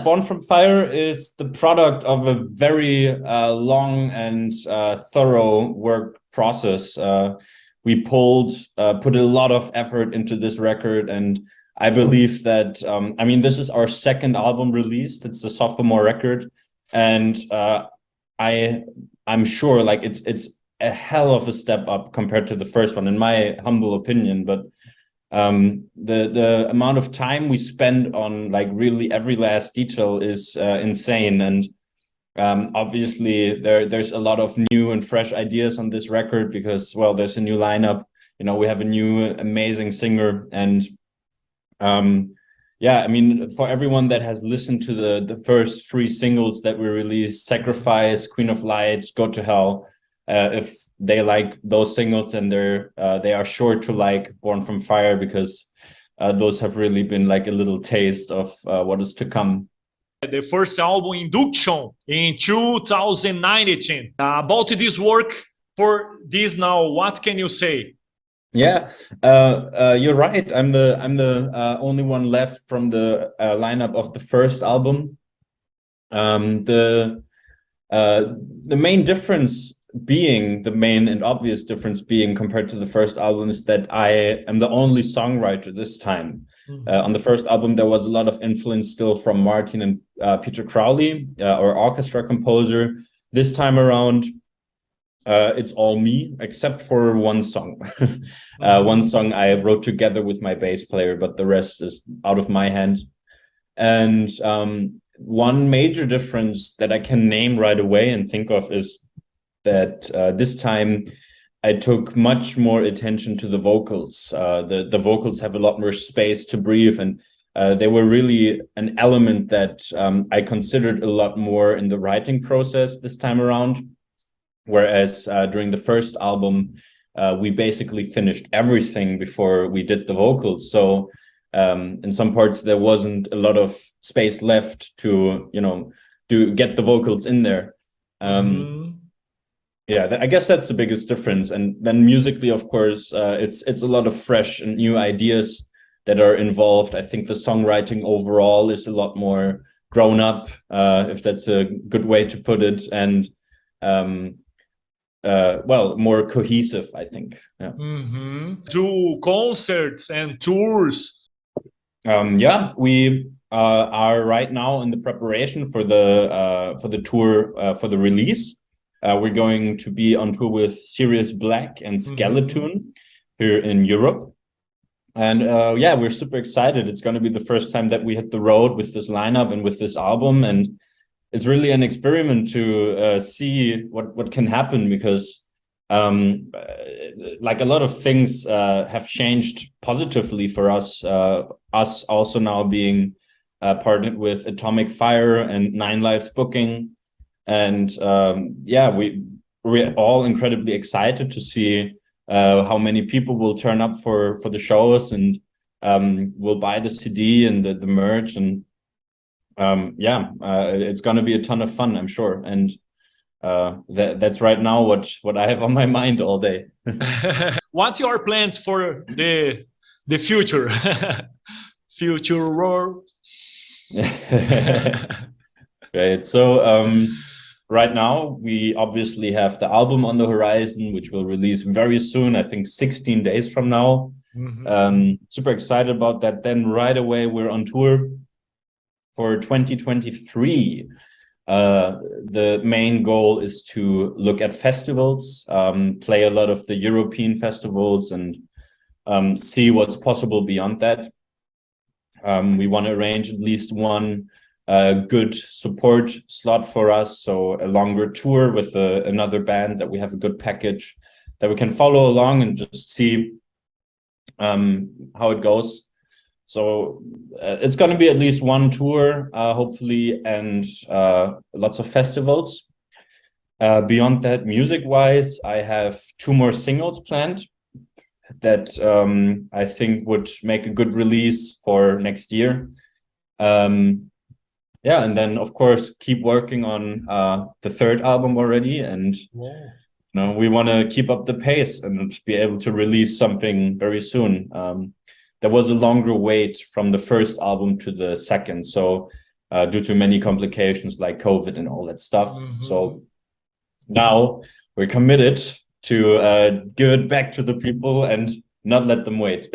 Born from Fire is the product of a very long and thorough work process. We put a lot of effort into this record, and I believe that, I mean, this is our second album released. It's the sophomore record, and I'm sure like it's a hell of a step up compared to the first one, in my humble opinion. But the amount of time we spend on like really every last detail is insane. And obviously there's a lot of new and fresh ideas on this record because, well, there's a new lineup. You know, we have a new amazing singer. And yeah, I mean, for everyone that has listened to the first three singles that we released, Sacrifice, Queen of Light, Go to Hell, if they like those singles, and they are sure to like Born from Fire, because those have really been like a little taste of what is to come. The first album, Induction, in 2019. About this work for this now, what can you say? Yeah, you're right. I'm the only one left from the lineup of the first album. The main difference being, the main and obvious difference being compared to the first album, is that I am the only songwriter this time. On the first album, there was a lot of influence still from Martin and Peter Crowley, our orchestra composer. This time around, it's all me, except for one song. One song I wrote together with my bass player, but the rest is out of my hand. And one major difference that I can name right away and think of is that this time I took much more attention to the vocals. The vocals have a lot more space to breathe, and they were really an element that I considered a lot more in the writing process this time around. Whereas during the first album, we basically finished everything before we did the vocals. So in some parts, there wasn't a lot of space left to, you know, get the vocals in there. Yeah, I guess that's the biggest difference. And then musically, of course, it's a lot of fresh and new ideas that are involved. I think the songwriting overall is a lot more grown up, if that's a good way to put it, and well, more cohesive, I think. Yeah. Do concerts and tours? Yeah, we are right now in the preparation for the tour for the release. We're going to be on tour with Sirius Black and Skeleton here in Europe. And yeah, we're super excited. It's going to be the first time that we hit the road with this lineup and with this album. And it's really an experiment to see what can happen, because like a lot of things have changed positively for us. Us also now being partnered with Atomic Fire and Nine Lives Booking. And yeah, we're all incredibly excited to see how many people will turn up for the shows, and will buy the CD and the merch. And yeah, it's going to be a ton of fun, I'm sure. And that's right now what I have on my mind all day. What are your plans for the future? Future world. Right. So right now we obviously have the album on the horizon, which will release very soon, I think 16 days from now. Super excited about that. Then right away we're on tour for 2023. The main goal is to look at festivals, play a lot of the European festivals, and see what's possible beyond that. We want to arrange at least one good support slot for us, so a longer tour with another band that we have a good package that we can follow along and just see how it goes. So it's going to be at least one tour, hopefully, and lots of festivals. Beyond that, music-wise, I have 2 more singles planned that I think would make a good release for next year. Yeah, and then of course keep working on the 3rd album already, and you know, we want to keep up the pace and be able to release something very soon. There was a longer wait from the first album to the second, so due to many complications like COVID and all that stuff. So now we're committed to give it back to the people and not let them wait.